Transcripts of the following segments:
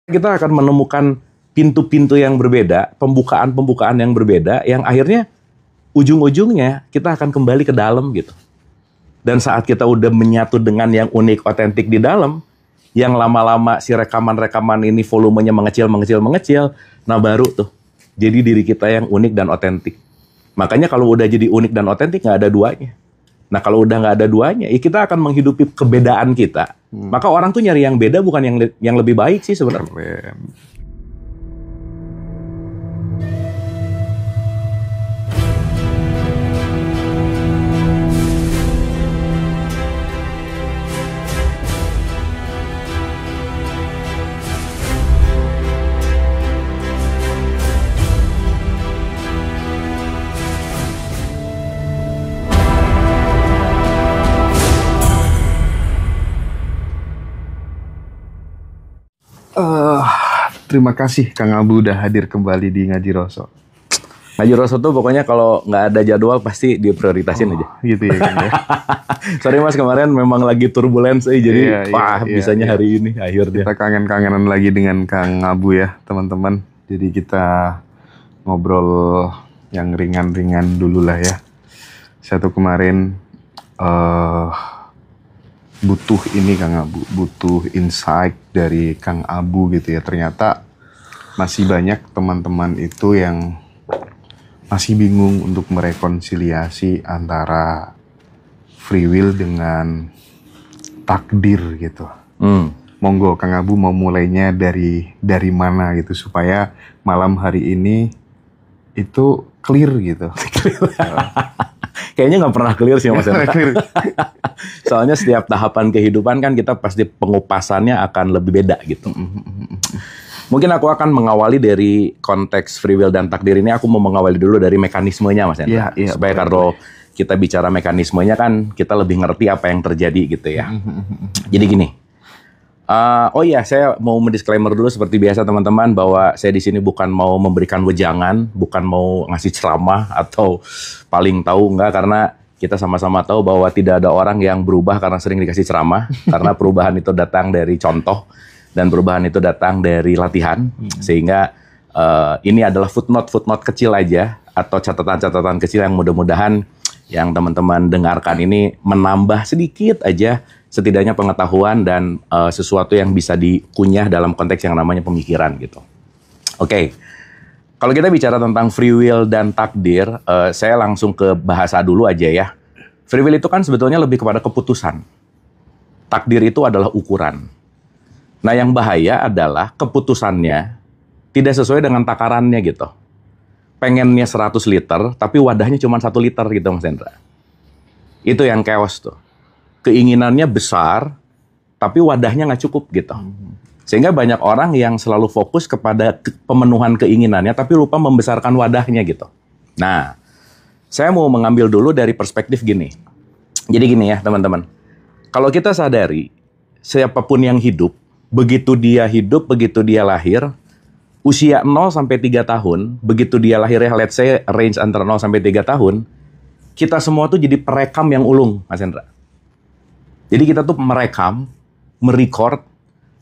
Kita akan menemukan pintu-pintu yang berbeda, pembukaan-pembukaan yang berbeda, yang akhirnya ujung-ujungnya kita akan kembali ke dalam gitu. Dan saat kita udah menyatu dengan yang unik, otentik di dalam, yang lama-lama si rekaman-rekaman ini volumenya mengecil, nah baru tuh jadi diri kita yang unik dan otentik. Makanya kalau udah jadi unik dan otentik nggak ada duanya. Nah kalau udah nggak ada duanya, ya kita akan menghidupi kebedaan kita. Maka orang tuh nyari yang beda bukan yang lebih baik sih sebenarnya. Terima kasih Kang Abu udah hadir kembali di Ngaji Roso. Ngaji Roso tuh pokoknya kalau nggak ada jadwal pasti diprioritasin aja. Gitu ya, Kang ya. Sorry Mas, kemarin memang lagi turbulence jadi bisanya hari ini akhirnya. Kita kangen-kangenan lagi dengan Kang Abu ya, teman-teman. Jadi kita ngobrol yang ringan-ringan dulu lah ya. Saya tuh kemarin butuh ini Kang Abu, butuh insight dari Kang Abu gitu ya. Ternyata masih banyak teman-teman itu yang masih bingung untuk merekonsiliasi antara free will dengan takdir gitu. Monggo Kang Abu mau mulainya dari mana gitu supaya malam hari ini itu clear gitu. Kayaknya nggak pernah clear sih Mas Hendra. Soalnya setiap tahapan kehidupan kan kita pasti pengupasannya akan lebih beda gitu. Mungkin aku akan mengawali dari konteks free will dan takdir ini. Aku mau mengawali dulu dari mekanismenya Mas Hendra. Supaya kalau kita bicara mekanismenya kan kita lebih ngerti apa yang terjadi gitu ya. Jadi gini. Saya mau mendisklaimer dulu seperti biasa teman-teman bahwa saya di sini bukan mau memberikan wejangan, bukan mau ngasih ceramah atau paling tahu enggak, karena kita sama-sama tahu bahwa tidak ada orang yang berubah karena sering dikasih ceramah, karena perubahan itu datang dari contoh dan perubahan itu datang dari latihan, sehingga ini adalah footnote kecil aja atau catatan-catatan kecil yang mudah-mudahan yang teman-teman dengarkan ini menambah sedikit aja setidaknya pengetahuan dan sesuatu yang bisa dikunyah dalam konteks yang namanya pemikiran gitu. Oke. Kalau kita bicara tentang free will dan takdir, saya langsung ke bahasa dulu aja ya. Free will itu kan sebetulnya lebih kepada keputusan. Takdir itu adalah ukuran. Nah yang bahaya adalah keputusannya tidak sesuai dengan takarannya gitu. Pengennya 100 liter, tapi wadahnya cuma 1 liter gitu Mas Hendra. Itu yang chaos tuh. Keinginannya besar, tapi wadahnya nggak cukup gitu. Sehingga banyak orang yang selalu fokus kepada pemenuhan keinginannya, tapi lupa membesarkan wadahnya gitu. Nah, saya mau mengambil dulu dari perspektif gini. Jadi gini ya teman-teman. Kalau kita sadari, siapapun yang hidup, begitu dia hidup, begitu dia lahir, usia 0 sampai 3 tahun, begitu dia lahir ya, let's say range antara 0 sampai 3 tahun, kita semua tuh jadi perekam yang ulung, Mas Hendra. Jadi kita tuh merekam, merecord,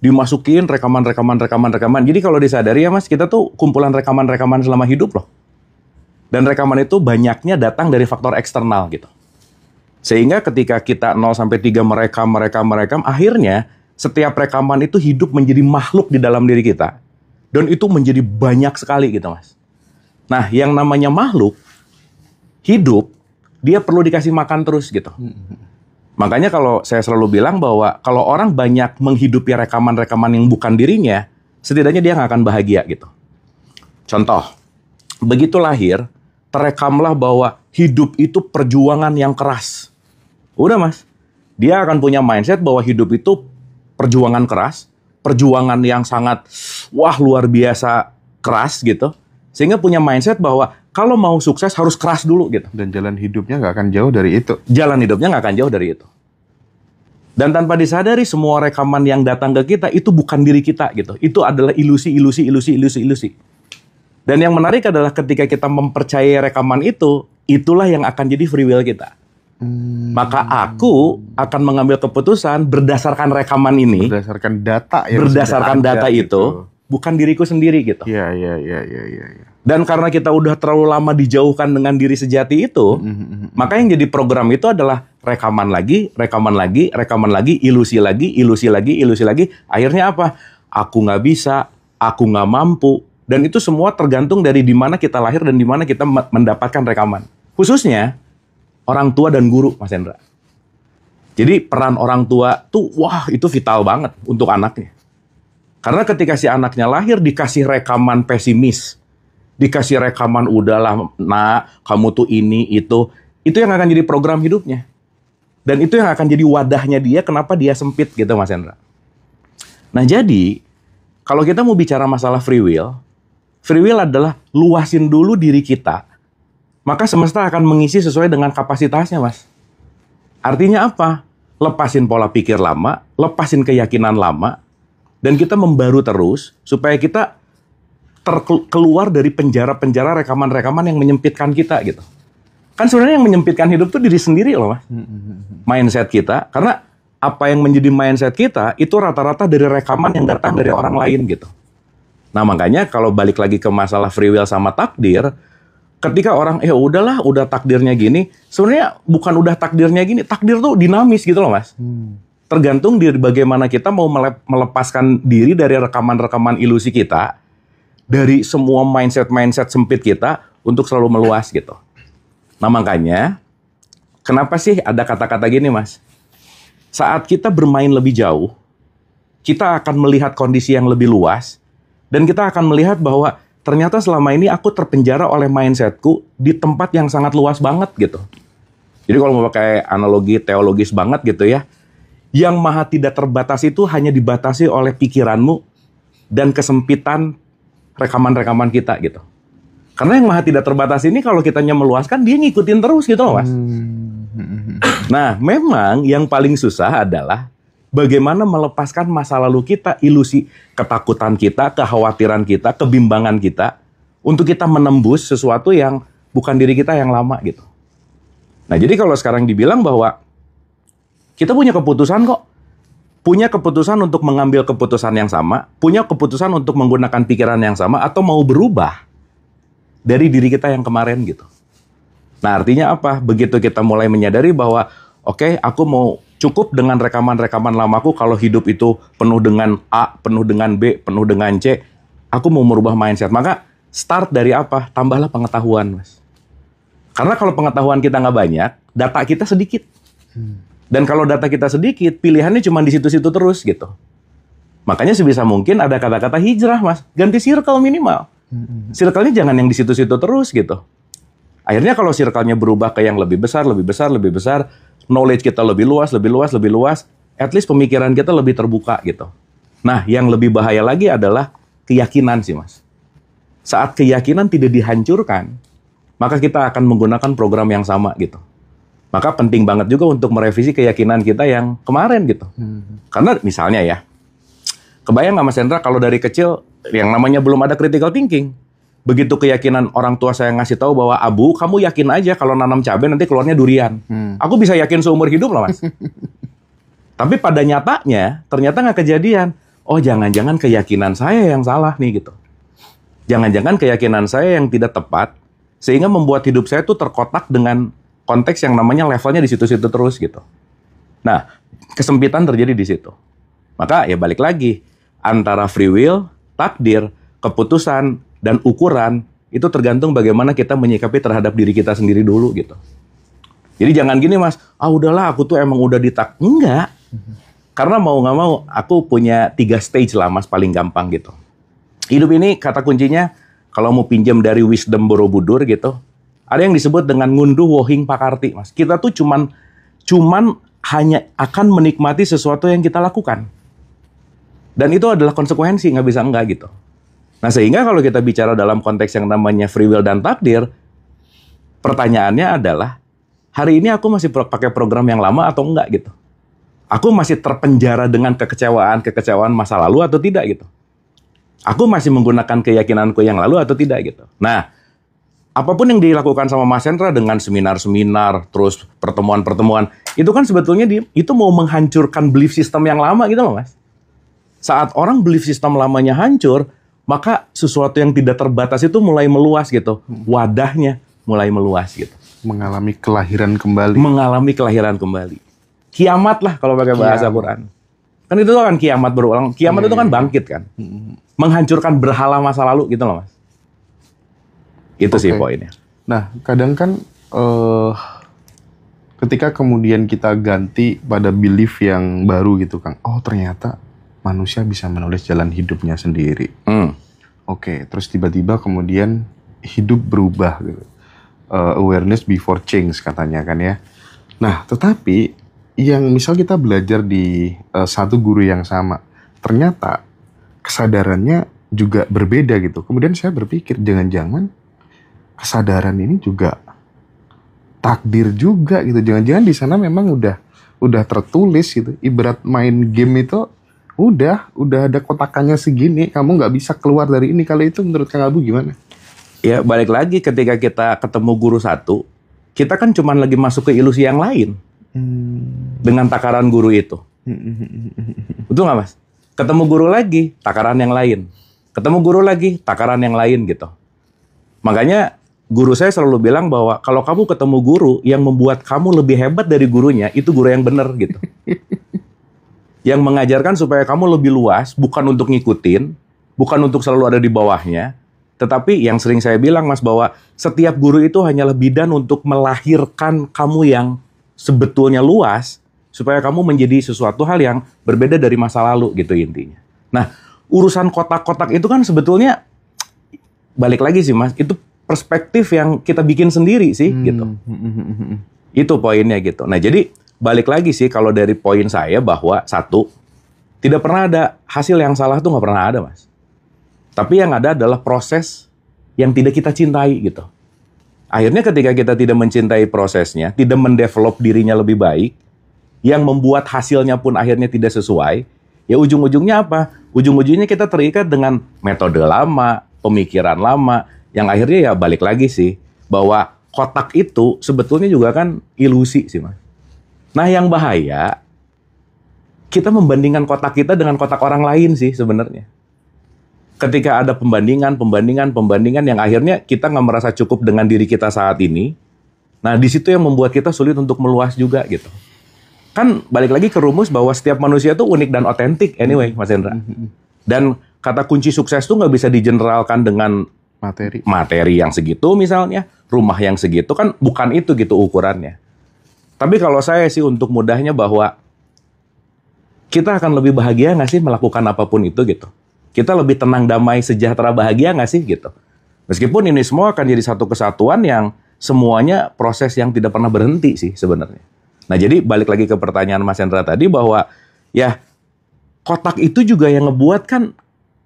dimasukin rekaman. Jadi kalau disadari ya Mas, kita tuh kumpulan rekaman selama hidup loh. Dan rekaman itu banyaknya datang dari faktor eksternal gitu. Sehingga ketika kita 0 sampai 3 merekam, akhirnya setiap rekaman itu hidup menjadi makhluk di dalam diri kita. Dan itu menjadi banyak sekali gitu Mas. Nah, yang namanya makhluk hidup, dia perlu dikasih makan terus gitu. Makanya kalau saya selalu bilang bahwa kalau orang banyak menghidupi rekaman-rekaman yang bukan dirinya, setidaknya dia nggak akan bahagia gitu. Contoh, begitu lahir, terekamlah bahwa hidup itu perjuangan yang keras. Udah Mas, dia akan punya mindset bahwa hidup itu perjuangan keras, perjuangan yang sangat, luar biasa keras gitu. Sehingga punya mindset bahwa kalau mau sukses harus keras dulu gitu. Dan jalan hidupnya nggak akan jauh dari itu. Jalan hidupnya nggak akan jauh dari itu. Dan tanpa disadari semua rekaman yang datang ke kita itu bukan diri kita gitu. Itu adalah ilusi. Dan yang menarik adalah ketika kita mempercayai rekaman itu, itulah yang akan jadi free will kita. Maka aku akan mengambil keputusan berdasarkan rekaman ini, berdasarkan data yang berdasarkan data itu, bukan diriku sendiri gitu. Iya. Dan karena kita udah terlalu lama dijauhkan dengan diri sejati itu, maka yang jadi program itu adalah rekaman lagi, ilusi lagi. Akhirnya apa? Aku nggak bisa, aku nggak mampu. Dan itu semua tergantung dari di mana kita lahir dan di mana kita mendapatkan rekaman. Khususnya orang tua dan guru, Mas Hendra. Jadi peran orang tua tuh, wah itu vital banget untuk anaknya. Karena ketika si anaknya lahir dikasih rekaman pesimis, dikasih rekaman udahlah nak, kamu tuh ini, itu yang akan jadi program hidupnya. Dan itu yang akan jadi wadahnya dia, kenapa dia sempit gitu Mas Hendra. Nah jadi, kalau kita mau bicara masalah free will adalah luasin dulu diri kita, maka semesta akan mengisi sesuai dengan kapasitasnya Mas. Artinya apa? Lepasin pola pikir lama, lepasin keyakinan lama, dan kita membaru terus, supaya kita keluar dari penjara-penjara rekaman-rekaman yang menyempitkan kita gitu. Kan sebenarnya yang menyempitkan hidup tuh diri sendiri loh Mas. Mindset kita, karena apa yang menjadi mindset kita itu rata-rata dari rekaman yang datang dari orang lain gitu. Nah makanya kalau balik lagi ke masalah free will sama takdir, ketika orang udahlah udah takdirnya gini, sebenarnya bukan udah takdirnya gini, takdir tuh dinamis gitu loh Mas. Tergantung dari bagaimana kita mau melepaskan diri dari rekaman-rekaman ilusi kita, dari semua mindset sempit kita untuk selalu meluas gitu. Nah makanya, kenapa sih ada kata-kata gini Mas? Saat kita bermain lebih jauh, kita akan melihat kondisi yang lebih luas, dan kita akan melihat bahwa ternyata selama ini aku terpenjara oleh mindsetku di tempat yang sangat luas banget gitu. Jadi kalau mau pakai analogi teologis banget gitu ya, yang maha tidak terbatas itu hanya dibatasi oleh pikiranmu dan kesempitan rekaman-rekaman kita gitu. Karena yang maha tidak terbatas ini kalau kitanya meluaskan, dia ngikutin terus gitu loh Mas. Nah, memang yang paling susah adalah bagaimana melepaskan masa lalu kita, ilusi, ketakutan kita, kekhawatiran kita, kebimbangan kita, untuk kita menembus sesuatu yang bukan diri kita yang lama gitu. Nah, jadi kalau sekarang dibilang bahwa kita punya keputusan kok, punya keputusan untuk mengambil keputusan yang sama, punya keputusan untuk menggunakan pikiran yang sama, atau mau berubah dari diri kita yang kemarin gitu. Nah artinya apa? Begitu kita mulai menyadari bahwa oke, aku mau cukup dengan rekaman-rekaman lamaku kalau hidup itu penuh dengan A, penuh dengan B, penuh dengan C, aku mau merubah mindset. Maka start dari apa? Tambahlah pengetahuan Mas. Karena kalau pengetahuan kita nggak banyak, data kita sedikit. Dan kalau data kita sedikit, pilihannya cuma di situ-situ terus gitu. Makanya sebisa mungkin ada kata-kata hijrah Mas. Ganti circle minimal. Circle-nya jangan yang di situ-situ terus gitu. Akhirnya kalau circle-nya berubah ke yang lebih besar, knowledge kita lebih luas, at least pemikiran kita lebih terbuka gitu. Nah, yang lebih bahaya lagi adalah keyakinan sih Mas. Saat keyakinan tidak dihancurkan, maka kita akan menggunakan program yang sama gitu. Maka penting banget juga untuk merevisi keyakinan kita yang kemarin gitu. Karena misalnya ya, kebayang nggak Mas Hendra kalau dari kecil yang namanya belum ada critical thinking, begitu keyakinan orang tua saya ngasih tahu bahwa Abu, kamu yakin aja kalau nanam cabai nanti keluarnya durian. Aku bisa yakin seumur hidup loh Mas. Tapi pada nyatanya ternyata nggak kejadian. Oh jangan-jangan keyakinan saya yang salah nih gitu. Jangan-jangan keyakinan saya yang tidak tepat sehingga membuat hidup saya tuh terkotak dengan konteks yang namanya levelnya di situ-situ terus gitu. Nah kesempitan terjadi di situ. Maka ya balik lagi antara free will, takdir, keputusan, dan ukuran, itu tergantung bagaimana kita menyikapi terhadap diri kita sendiri dulu gitu. Jadi jangan gini Mas, udahlah aku tuh emang udah enggak. Karena mau nggak mau, aku punya 3 stage lah Mas, paling gampang gitu. Hidup ini kata kuncinya, kalau mau pinjam dari Wisdom Borobudur gitu, ada yang disebut dengan ngunduh wohing pakarti Mas. Kita tuh cuman hanya akan menikmati sesuatu yang kita lakukan. Dan itu adalah konsekuensi, nggak bisa enggak gitu. Nah sehingga kalau kita bicara dalam konteks yang namanya free will dan takdir, pertanyaannya adalah, hari ini aku masih pakai program yang lama atau enggak gitu? Aku masih terpenjara dengan kekecewaan masa lalu atau tidak gitu? Aku masih menggunakan keyakinanku yang lalu atau tidak gitu? Nah, apapun yang dilakukan sama Mas Hendra dengan seminar-seminar, terus pertemuan-pertemuan, itu kan sebetulnya itu mau menghancurkan belief system yang lama gitu loh Mas. Saat orang belief system lamanya hancur, maka sesuatu yang tidak terbatas itu mulai meluas gitu. Wadahnya mulai meluas gitu. Mengalami kelahiran kembali. Mengalami kelahiran kembali. Kiamat lah kalau pakai bahasa Quran. Kan itu kan kiamat berulang. Kiamat itu kan bangkit kan. Menghancurkan berhala masa lalu gitu loh Mas. Itu sih poinnya. Nah, kadang kan ketika kemudian kita ganti pada belief yang baru gitu Kang. Oh, ternyata manusia bisa menulis jalan hidupnya sendiri. Oke, terus tiba-tiba kemudian hidup berubah gitu. Awareness before change katanya kan ya. Nah, tetapi yang misal kita belajar di satu guru yang sama, ternyata kesadarannya juga berbeda gitu. Kemudian saya berpikir jangan-jangan kesadaran ini juga takdir juga gitu. Jangan-jangan di sana memang udah tertulis gitu. Ibarat main game itu udah ada kotakannya segini, kamu nggak bisa keluar dari ini. Kalau itu menurut Kang Abu gimana? Ya balik lagi ketika kita ketemu guru satu, kita kan cuma lagi masuk ke ilusi yang lain dengan takaran guru itu. Betul nggak Mas? Ketemu guru lagi, takaran yang lain. Ketemu guru lagi, takaran yang lain gitu. Makanya guru saya selalu bilang bahwa kalau kamu ketemu guru yang membuat kamu lebih hebat dari gurunya, itu guru yang benar gitu. Yang mengajarkan supaya kamu lebih luas, bukan untuk ngikutin, bukan untuk selalu ada di bawahnya, tetapi yang sering saya bilang Mas bahwa setiap guru itu hanyalah bidan untuk melahirkan kamu yang sebetulnya luas, supaya kamu menjadi sesuatu hal yang berbeda dari masa lalu gitu intinya. Nah, urusan kotak-kotak itu kan sebetulnya balik lagi sih Mas, itu perspektif yang kita bikin sendiri sih gitu. Itu poinnya gitu. Nah, jadi balik lagi sih kalau dari poin saya bahwa satu, tidak pernah ada hasil yang salah tuh nggak pernah ada Mas. Tapi yang ada adalah proses yang tidak kita cintai gitu. Akhirnya ketika kita tidak mencintai prosesnya, tidak mendevelop dirinya lebih baik, yang membuat hasilnya pun akhirnya tidak sesuai, ya ujung-ujungnya apa? Ujung-ujungnya kita terikat dengan metode lama, pemikiran lama, yang akhirnya ya balik lagi sih, bahwa kotak itu sebetulnya juga kan ilusi sih Mas. Nah yang bahaya, kita membandingkan kotak kita dengan kotak orang lain sih sebenarnya. Ketika ada pembandingan yang akhirnya kita nggak merasa cukup dengan diri kita saat ini, nah di situ yang membuat kita sulit untuk meluas juga gitu. Kan balik lagi ke rumus bahwa setiap manusia itu unik dan otentik anyway, Mas Hendra. Dan kata kunci sukses itu nggak bisa digeneralkan dengan materi yang segitu misalnya, rumah yang segitu, kan bukan itu gitu ukurannya. Tapi kalau saya sih untuk mudahnya bahwa kita akan lebih bahagia nggak sih melakukan apapun itu gitu. Kita lebih tenang, damai, sejahtera, bahagia nggak sih gitu. Meskipun ini semua akan jadi satu kesatuan yang semuanya proses yang tidak pernah berhenti sih sebenarnya. Nah jadi balik lagi ke pertanyaan Mas Hendra tadi bahwa ya kotak itu juga yang ngebuat kan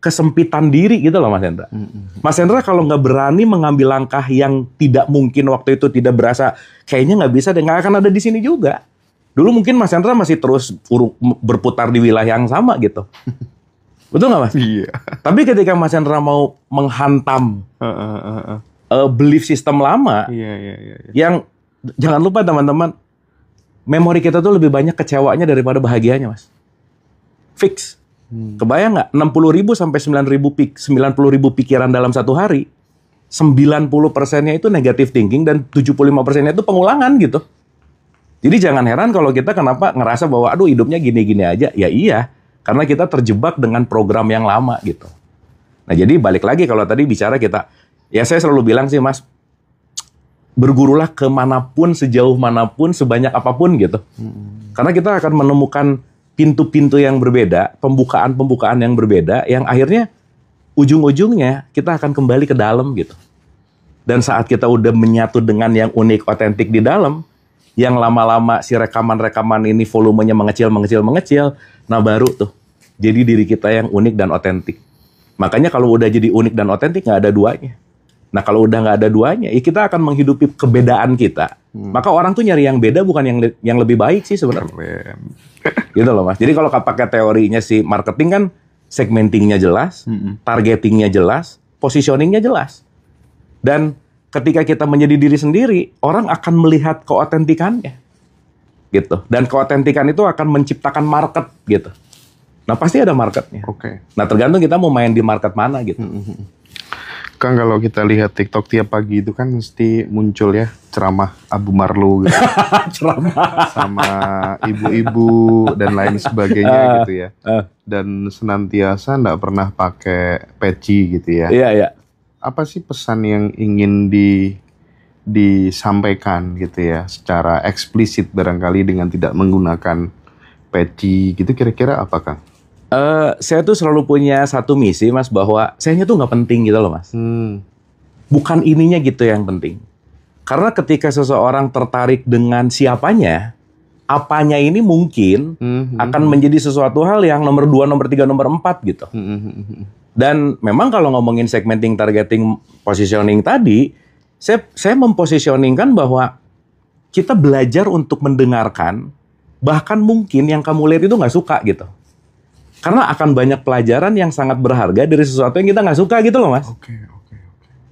kesempitan diri gitu loh Mas Hendra. Mas Hendra kalau nggak berani mengambil langkah yang tidak mungkin waktu itu, tidak berasa kayaknya nggak bisa deh, nggak akan ada di sini juga. Dulu mungkin Mas Hendra masih terus berputar di wilayah yang sama gitu. Betul nggak Mas? Iya. Tapi ketika Mas Hendra mau menghantam belief system lama, yang jangan lupa teman-teman, memori kita tuh lebih banyak kecewanya daripada bahagianya Mas. Fix. Kebayang nggak? 60.000 sampai 90.000 pikiran dalam satu hari, 90%-nya itu negative thinking dan 75%-nya itu pengulangan gitu. Jadi jangan heran kalau kita kenapa ngerasa bahwa aduh hidupnya gini-gini aja. Ya iya. Karena kita terjebak dengan program yang lama gitu. Nah jadi balik lagi kalau tadi bicara kita, ya saya selalu bilang sih Mas, bergurulah kemanapun, sejauh manapun, sebanyak apapun gitu. Karena kita akan menemukan pintu-pintu yang berbeda, pembukaan-pembukaan yang berbeda, yang akhirnya ujung-ujungnya kita akan kembali ke dalam gitu. Dan saat kita udah menyatu dengan yang unik, otentik di dalam, yang lama-lama si rekaman-rekaman ini volumenya mengecil, nah baru tuh jadi diri kita yang unik dan otentik. Makanya kalau udah jadi unik dan otentik nggak ada duanya. Nah kalau udah nggak ada duanya, ya kita akan menghidupi kebedaan kita. Maka orang tuh nyari yang beda bukan yang lebih baik sih sebenarnya. Gitu loh Mas. Jadi kalau pakai teorinya si marketing kan segmentingnya jelas, targetingnya jelas, positioningnya jelas. Dan ketika kita menjadi diri sendiri, orang akan melihat keotentikannya. Gitu. Dan keotentikan itu akan menciptakan market gitu. Nah pasti ada marketnya. Oke. Nah tergantung kita mau main di market mana gitu. Kang, kalau kita lihat TikTok tiap pagi itu kan mesti muncul ya ceramah Abu Marlo gitu. Ceramah. Sama ibu-ibu dan lain sebagainya gitu ya. Dan senantiasa nggak pernah pakai peci gitu ya. Iya, iya. Apa sih pesan yang ingin disampaikan gitu ya secara eksplisit barangkali dengan tidak menggunakan peci gitu, kira-kira apa Kang? Saya tuh selalu punya satu misi Mas, bahwa sayanya tuh nggak penting gitu loh Mas. Bukan ininya gitu yang penting. Karena ketika seseorang tertarik dengan siapanya, apanya ini mungkin akan menjadi sesuatu hal yang nomor 2, nomor 3, nomor 4 gitu. Dan memang kalau ngomongin segmenting, targeting, positioning tadi, saya mempositioningkan bahwa kita belajar untuk mendengarkan, bahkan mungkin yang kamu lihat itu nggak suka gitu. Karena akan banyak pelajaran yang sangat berharga dari sesuatu yang kita nggak suka gitu loh Mas. Oke.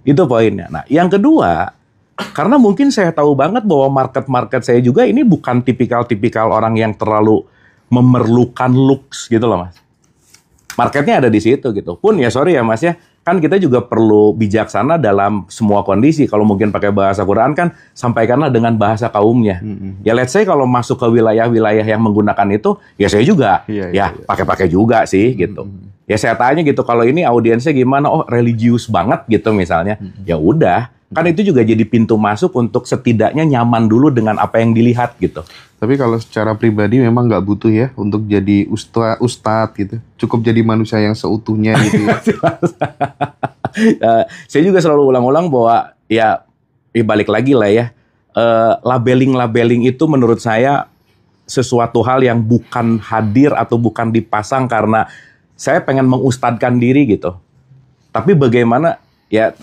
Itu poinnya. Nah, yang kedua, karena mungkin saya tahu banget bahwa market saya juga ini bukan tipikal orang yang terlalu memerlukan looks gitu loh Mas. Marketnya ada di situ gitu. Pun ya sorry ya Mas ya, kan kita juga perlu bijaksana dalam semua kondisi. Kalau mungkin pakai bahasa Quran kan, sampaikanlah dengan bahasa kaumnya. Ya let's say kalau masuk ke wilayah-wilayah yang menggunakan itu, ya saya juga pakai-pakai juga sih gitu. Ya saya tanya gitu, kalau ini audiensnya gimana? Oh religius banget gitu misalnya. Ya udah, kan itu juga jadi pintu masuk untuk setidaknya nyaman dulu dengan apa yang dilihat gitu. Tapi kalau secara pribadi memang nggak butuh ya untuk jadi ustadz gitu. Cukup jadi manusia yang seutuhnya gitu ya. Saya juga selalu ulang-ulang bahwa ya balik lagi lah ya. Labeling itu menurut saya sesuatu hal yang bukan hadir atau bukan dipasang karena saya pengen mengustadkan diri gitu. Tapi bagaimana ya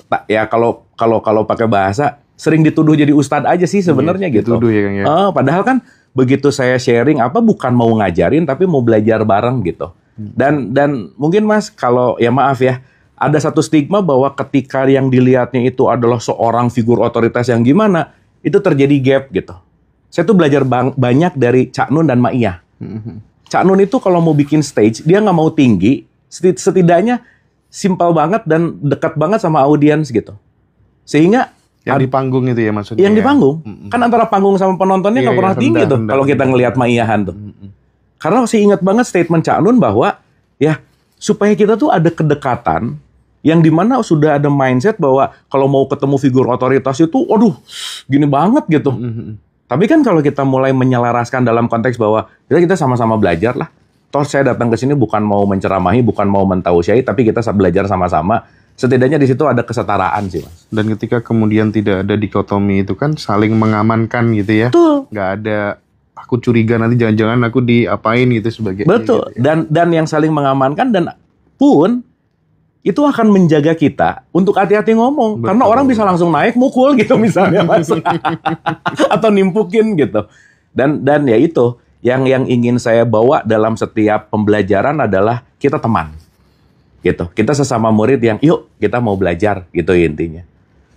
kalau pakai bahasa sering dituduh jadi ustadz aja sih sebenarnya gitu. Dituduh ya Kang ya. Padahal kan begitu saya sharing bukan mau ngajarin tapi mau belajar bareng gitu. Dan mungkin Mas kalau ya maaf ya, ada satu stigma bahwa ketika yang dilihatnya itu adalah seorang figur otoritas yang gimana, itu terjadi gap gitu. Saya tuh belajar banyak dari Cak Nun dan Maiyah. Cak Nun itu kalau mau bikin stage, dia nggak mau tinggi, setidaknya simpel banget dan dekat banget sama audiens gitu. Sehingga yang di panggung itu ya maksudnya. Yang di panggung. Kan antara panggung sama penontonnya nggak pernah tinggi tuh kalau kita ngelihat Maiyahan tuh. Karena saya ingat banget statement Cak Nun bahwa ya supaya kita tuh ada kedekatan yang dimana sudah ada mindset bahwa kalau mau ketemu figur otoritas itu, aduh gini banget gitu. Tapi kan kalau kita mulai menyelaraskan dalam konteks bahwa kita sama-sama belajar lah. Toh saya datang ke sini bukan mau menceramahi, bukan mau mentausiai, tapi kita belajar sama-sama. Setidaknya di situ ada kesetaraan sih Mas. Dan ketika kemudian tidak ada dikotomi itu kan saling mengamankan gitu ya. Betul. Nggak ada aku curiga nanti jangan-jangan aku diapain gitu sebagai. Betul. Gitu ya. Dan yang saling mengamankan dan pun itu akan menjaga kita untuk hati-hati ngomong. Betul. Karena orang bisa langsung naik mukul gitu misalnya Mas. Atau nimpukin gitu. Dan ya itu yang ingin saya bawa dalam setiap pembelajaran adalah kita teman. Gitu. Kita sesama murid yang yuk kita mau belajar gitu intinya.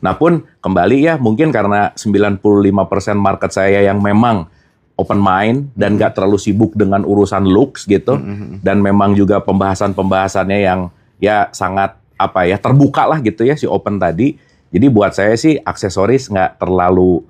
Nah pun kembali ya mungkin karena 95% market saya yang memang open mind dan gak terlalu sibuk dengan urusan looks gitu. Dan memang juga pembahasannya yang ya sangat terbuka lah gitu ya si open tadi. Jadi buat saya sih aksesoris gak terlalu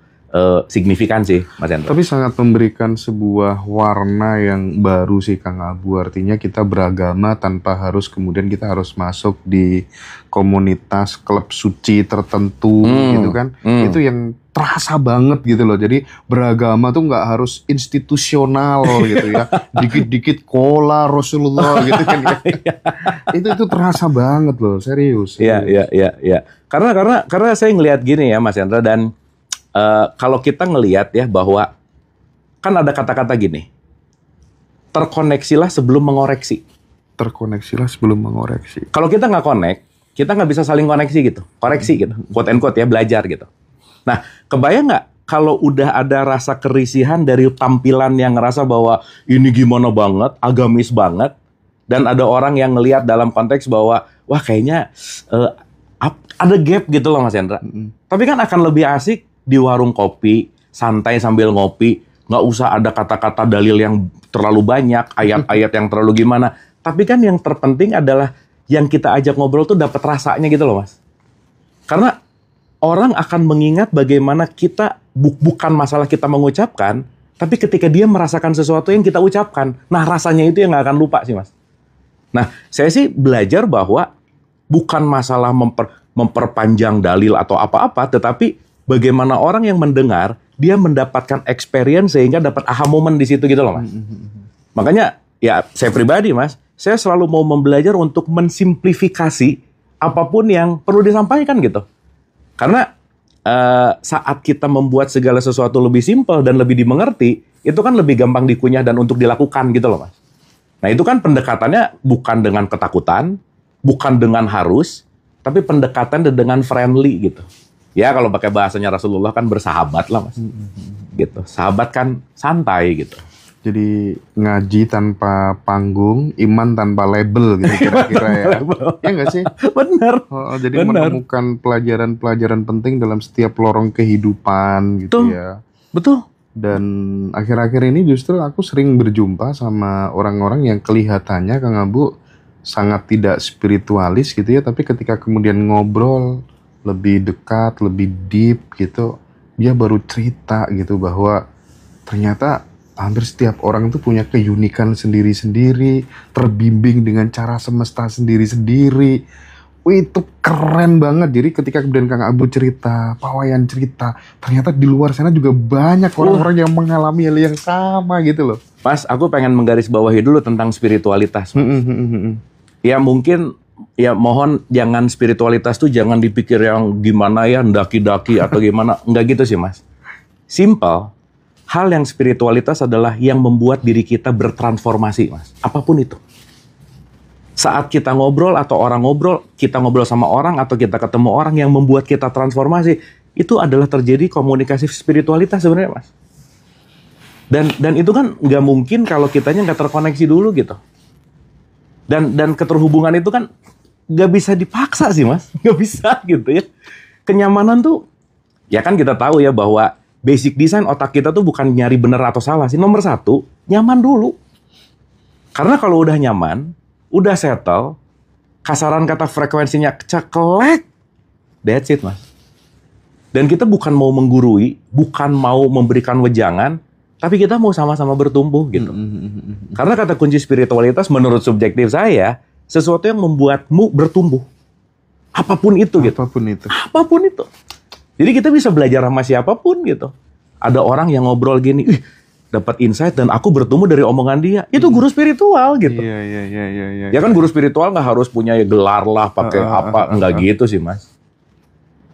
signifikan sih Mas Hendro. Tapi sangat memberikan sebuah warna yang baru sih Kang Abu. Artinya kita beragama tanpa harus kemudian kita harus masuk di komunitas klub suci tertentu gitu kan. Itu yang terasa banget gitu loh. Jadi beragama tuh nggak harus institusional gitu ya. Dikit-dikit kola Rasulullah gitu kan ya. Itu terasa banget loh, serius. Iya. Karena saya ngelihat gini ya Mas Hendro, dan kalau kita ngelihat ya bahwa kan ada kata-kata gini, terkoneksilah sebelum mengoreksi. Terkoneksilah sebelum mengoreksi. Kalau kita nggak connect, kita nggak bisa saling koneksi gitu, koreksi gitu, quote and quote ya, belajar gitu. Nah, kebayang nggak kalau udah ada rasa kerisihan dari tampilan yang ngerasa bahwa ini gimana banget, agamis banget, dan ada orang yang ngelihat dalam konteks bahwa wah kayaknya ada gap gitu loh Mas Hendra. Tapi kan akan lebih asik di warung kopi, santai sambil ngopi, nggak usah ada kata-kata dalil yang terlalu banyak, ayat-ayat yang terlalu gimana. Tapi kan yang terpenting adalah yang kita ajak ngobrol tuh dapat rasanya gitu loh, Mas. Karena orang akan mengingat bagaimana kita bukan masalah kita mengucapkan, tapi ketika dia merasakan sesuatu yang kita ucapkan, nah rasanya itu yang nggak akan lupa sih, Mas. Nah, saya sih belajar bahwa bukan masalah memperpanjang dalil atau apa-apa, tetapi bagaimana orang yang mendengar, dia mendapatkan experience sehingga dapat aha moment di situ gitu loh, Mas. Makanya, ya saya pribadi, Mas, saya selalu mau belajar untuk mensimplifikasi apapun yang perlu disampaikan gitu. Karena saat kita membuat segala sesuatu lebih simpel dan lebih dimengerti, itu kan lebih gampang dikunyah dan untuk dilakukan gitu loh, Mas. Nah itu kan pendekatannya bukan dengan ketakutan, bukan dengan harus, tapi pendekatan dengan friendly gitu. Ya kalau pakai bahasanya Rasulullah kan bersahabat lah, Mas. Gitu. Sahabat kan santai gitu. Jadi ngaji tanpa panggung, iman tanpa label gitu kira-kira ya. Ya nggak sih? Benar. Jadi menemukan pelajaran-pelajaran penting dalam setiap lorong kehidupan gitu Betul. ya. Betul. Dan akhir-akhir ini justru aku sering berjumpa sama orang-orang yang kelihatannya Kang Abu sangat tidak spiritualis gitu ya, tapi ketika kemudian ngobrol lebih dekat, lebih deep gitu, dia baru cerita gitu bahwa ternyata hampir setiap orang itu punya keunikan sendiri-sendiri, terbimbing dengan cara semesta sendiri-sendiri. Wih, itu keren banget. Jadi ketika kemudian Kang Abu cerita, Pak Wayan cerita, ternyata di luar sana juga banyak orang-orang yang mengalami hal yang sama gitu loh. Mas, aku pengen menggarisbawahi dulu tentang spiritualitas. Ya mungkin, ya mohon jangan spiritualitas tuh jangan dipikir yang gimana ya, ndaki-daki atau gimana. Enggak gitu sih, Mas. Simple. Hal yang spiritualitas adalah yang membuat diri kita bertransformasi, Mas. Apapun itu. Saat kita ngobrol atau orang ngobrol, kita ngobrol sama orang atau kita ketemu orang yang membuat kita transformasi, itu adalah terjadi komunikasi spiritualitas sebenarnya, Mas. Dan itu kan nggak mungkin kalau kitanya nggak terkoneksi dulu gitu. Dan keterhubungan itu kan nggak bisa dipaksa sih, Mas. Nggak bisa gitu ya. Kenyamanan tuh, ya kan kita tahu ya bahwa basic design otak kita tuh bukan nyari bener atau salah sih. Nomor satu, nyaman dulu. Karena kalau udah nyaman, udah settle, kasaran kata frekuensinya ceklek, that's it, Mas. Dan kita bukan mau menggurui, bukan mau memberikan wejangan, tapi kita mau sama-sama bertumbuh gitu. Karena kata kunci spiritualitas menurut subjektif saya, sesuatu yang membuatmu bertumbuh. Apapun itu gitu. Apapun itu. Jadi kita bisa belajar sama siapapun gitu. Ada orang yang ngobrol gini, dapat insight dan aku bertumbuh dari omongan dia. Itu guru spiritual gitu. Iya. Ya kan guru spiritual nggak harus punya gelar lah, pakai apa, nggak gitu sih, Mas.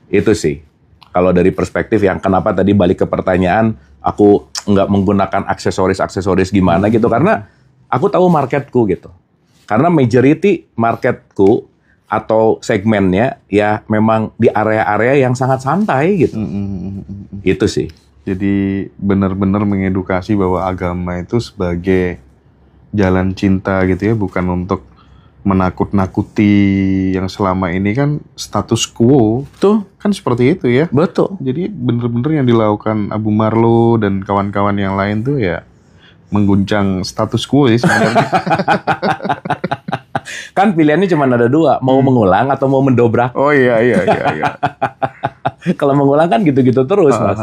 Itu sih. Kalau dari perspektif yang kenapa tadi balik ke pertanyaan, aku nggak menggunakan aksesoris gimana gitu, karena aku tahu marketku gitu. Karena majority marketku atau segmennya ya memang di area-area yang sangat santai gitu. Gitu sih. Jadi benar-benar mengedukasi bahwa agama itu sebagai jalan cinta gitu ya, bukan untuk menakut-nakuti yang selama ini kan status quo. Tuh, kan seperti itu ya. betul. Jadi benar-benar yang dilakukan Abu Marlo dan kawan-kawan yang lain tuh ya mengguncang status quo ya sebenarnya. Kan pilihannya cuma ada dua, mau mengulang atau mau mendobrak. Oh iya. Kalau mengulang kan gitu-gitu terus, Mas.